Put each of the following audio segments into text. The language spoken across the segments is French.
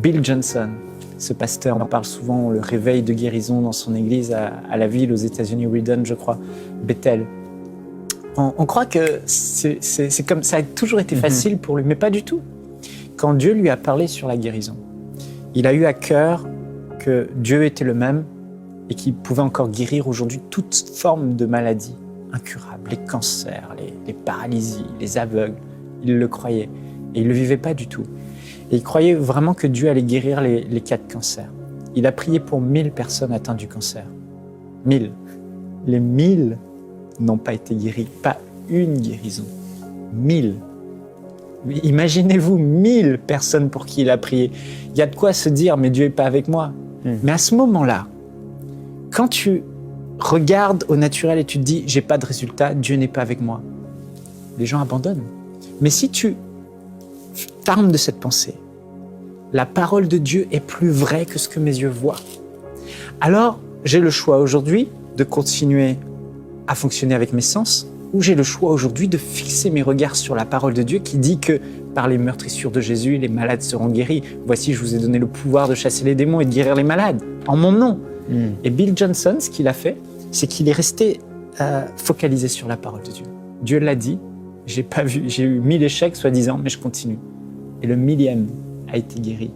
Bill Johnson, ce pasteur, on en parle souvent, le réveil de guérison dans son église à la ville aux États-Unis, Wheaton, je crois, Bethel. On croit que c'est comme ça a toujours été facile pour lui, mais pas du tout. Quand Dieu lui a parlé sur la guérison, il a eu à cœur que Dieu était le même et qu'il pouvait encore guérir aujourd'hui toute forme de maladie incurable, les cancers, les paralysies, les aveugles. Il le croyait et il ne le vivait pas du tout. Et il croyait vraiment que Dieu allait guérir les cas de cancer. Il a prié pour 1000 personnes atteintes du cancer. 1000. Les 1000 n'ont pas été guéris, pas une guérison. 1000. Imaginez-vous 1000 personnes pour qui il a prié. Il y a de quoi se dire, mais Dieu n'est pas avec moi. Mais à ce moment-là, quand tu regardes au naturel et tu te dis, j'ai pas de résultat, Dieu n'est pas avec moi, les gens abandonnent. Mais si tu t'armes de cette pensée, la parole de Dieu est plus vraie que ce que mes yeux voient. Alors, j'ai le choix aujourd'hui de continuer à fonctionner avec mes sens, ou j'ai le choix aujourd'hui de fixer mes regards sur la parole de Dieu qui dit que par les meurtrissures de Jésus, les malades seront guéris. Voici, je vous ai donné le pouvoir de chasser les démons et de guérir les malades, en mon nom. Et Bill Johnson, ce qu'il a fait, c'est qu'il est resté focalisé sur la parole de Dieu. Dieu l'a dit, j'ai eu 1000 échecs, soi-disant, mais je continue. Et le 1000e a été guéri.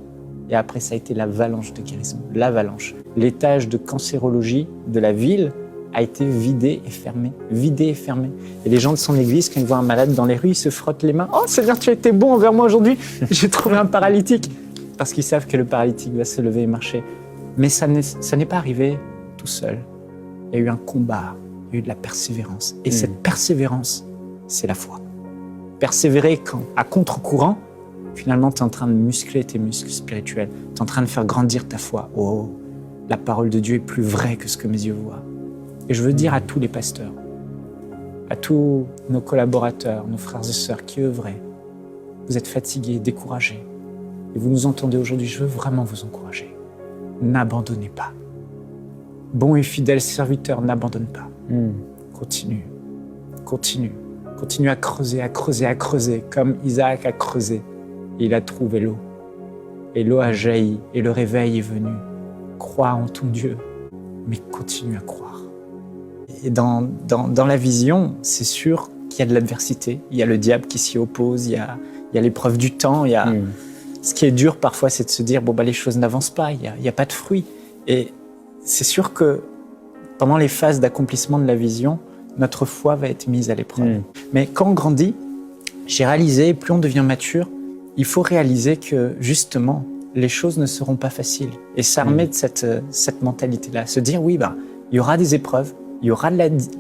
Et après, ça a été l'avalanche de guérison, l'avalanche. L'étage de cancérologie de la ville a été vidé et fermé, vidé et fermé. Et les gens de son église, quand ils voient un malade dans les rues, ils se frottent les mains. « Oh, Seigneur, tu as été bon envers moi aujourd'hui. J'ai trouvé un paralytique. » Parce qu'ils savent que le paralytique va se lever et marcher. Mais ça n'est pas arrivé tout seul. Il y a eu un combat, il y a eu de la persévérance. Et cette persévérance, c'est la foi. Persévérer à contre-courant, finalement, tu es en train de muscler tes muscles spirituels. Tu es en train de faire grandir ta foi. Oh, la parole de Dieu est plus vraie que ce que mes yeux voient. Et je veux dire à tous les pasteurs, à tous nos collaborateurs, nos frères et sœurs qui œuvraient, vous êtes fatigués, découragés, et vous nous entendez aujourd'hui, je veux vraiment vous encourager. N'abandonnez pas. Bon et fidèle serviteur, n'abandonne pas. Continue, continue. Continue à creuser, à creuser, à creuser, comme Isaac a creusé. Et il a trouvé l'eau. Et l'eau a jailli, et le réveil est venu. Crois en ton Dieu, mais continue à croire. Et dans la vision, c'est sûr qu'il y a de l'adversité. Il y a le diable qui s'y oppose, il y a l'épreuve du temps. Ce qui est dur parfois, c'est de se dire, les choses n'avancent pas, il n'y a pas de fruits. Et c'est sûr que pendant les phases d'accomplissement de la vision, notre foi va être mise à l'épreuve. Mais quand on grandit, j'ai réalisé, plus on devient mature, il faut réaliser que justement, les choses ne seront pas faciles. Et s'armer de cette mentalité-là, se dire, oui, il y aura des épreuves, il y aura de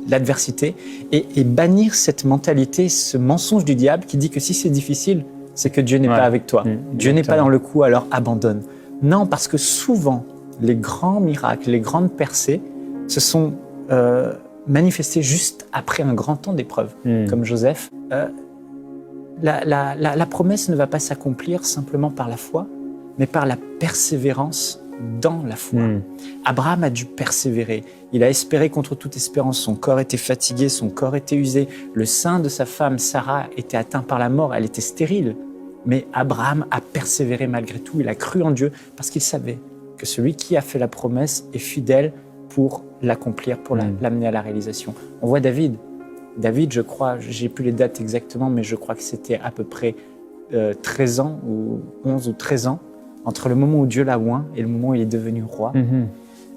l'adversité, et bannir cette mentalité, ce mensonge du diable qui dit que si c'est difficile, c'est que Dieu n'est pas avec toi. Dieu n'est pas dans le coup, alors abandonne. Non, parce que souvent, les grands miracles, les grandes percées se sont manifestés juste après un grand temps d'épreuve, comme Joseph. La promesse ne va pas s'accomplir simplement par la foi, mais par la persévérance dans la foi. Abraham a dû persévérer. Il a espéré contre toute espérance. Son corps était fatigué, son corps était usé. Le sein de sa femme, Sarah, était atteint par la mort. Elle était stérile. Mais Abraham a persévéré malgré tout. Il a cru en Dieu parce qu'il savait que celui qui a fait la promesse est fidèle pour l'accomplir, pour l'amener à la réalisation. On voit David. David, je crois, j'ai plus les dates exactement, mais je crois que c'était à peu près 13 ans, ou 11 ou 13 ans, entre le moment où Dieu l'a oint et le moment où il est devenu roi.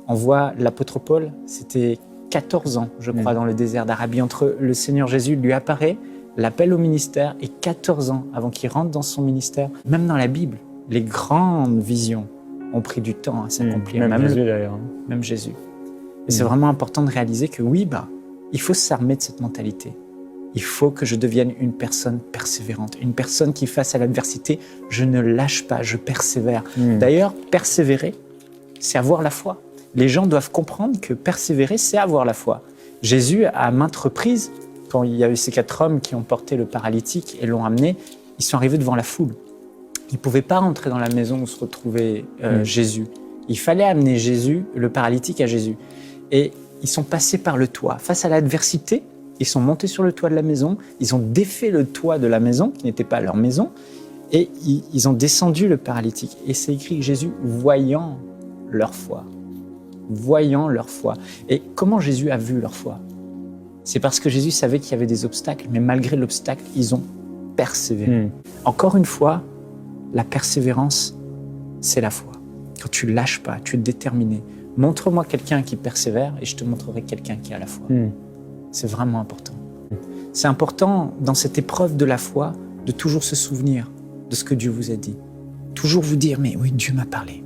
On voit l'apôtre Paul, c'était 14 ans, je crois, dans le désert d'Arabie, entre le Seigneur Jésus lui apparaît, l'appel au ministère, et 14 ans avant qu'il rentre dans son ministère. Même dans la Bible, les grandes visions ont pris du temps à s'accomplir. Même Jésus, d'ailleurs. Même Jésus. Et c'est vraiment important de réaliser que oui, il faut s'armer de cette mentalité. Il faut que je devienne une personne persévérante, une personne qui, face à l'adversité, je ne lâche pas, je persévère. D'ailleurs, persévérer, c'est avoir la foi. Les gens doivent comprendre que persévérer, c'est avoir la foi. Jésus, à maintes reprises, quand il y a eu ces 4 hommes qui ont porté le paralytique et l'ont amené, ils sont arrivés devant la foule. Ils ne pouvaient pas rentrer dans la maison où se retrouvait Jésus. Il fallait amener Jésus, le paralytique à Jésus. Et ils sont passés par le toit. Face à l'adversité, ils sont montés sur le toit de la maison, ils ont défait le toit de la maison, qui n'était pas leur maison, Et ils ont descendu le paralytique. Et c'est écrit que Jésus, voyant leur foi. Voyant leur foi. Et comment Jésus a vu leur foi? C'est parce que Jésus savait qu'il y avait des obstacles, mais malgré l'obstacle, ils ont persévéré. Encore une fois, la persévérance, c'est la foi. Quand tu lâches pas, tu es déterminé. Montre-moi quelqu'un qui persévère et je te montrerai quelqu'un qui a la foi. C'est vraiment important. C'est important dans cette épreuve de la foi de toujours se souvenir de ce que Dieu vous a dit. Toujours vous dire, mais oui, Dieu m'a parlé.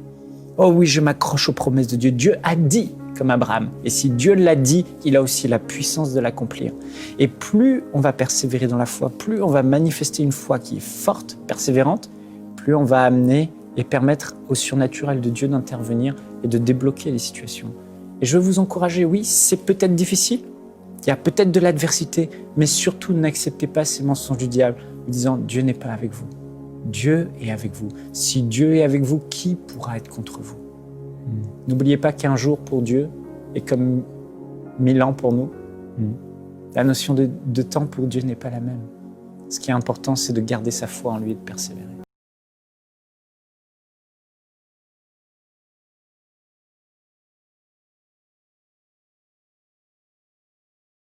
Oh oui, je m'accroche aux promesses de Dieu. Dieu a dit, comme Abraham. Et si Dieu l'a dit, il a aussi la puissance de l'accomplir. Et plus on va persévérer dans la foi, plus on va manifester une foi qui est forte, persévérante, plus on va amener et permettre au surnaturel de Dieu d'intervenir et de débloquer les situations. Et je veux vous encourager, oui, c'est peut-être difficile, il y a peut-être de l'adversité, mais surtout n'acceptez pas ces mensonges du diable, en disant « Dieu n'est pas avec vous ». Dieu est avec vous. Si Dieu est avec vous, qui pourra être contre vous? N'oubliez pas qu'un jour pour Dieu est comme 1000 ans pour nous. La notion de temps pour Dieu n'est pas la même. Ce qui est important, c'est de garder sa foi en lui et de persévérer.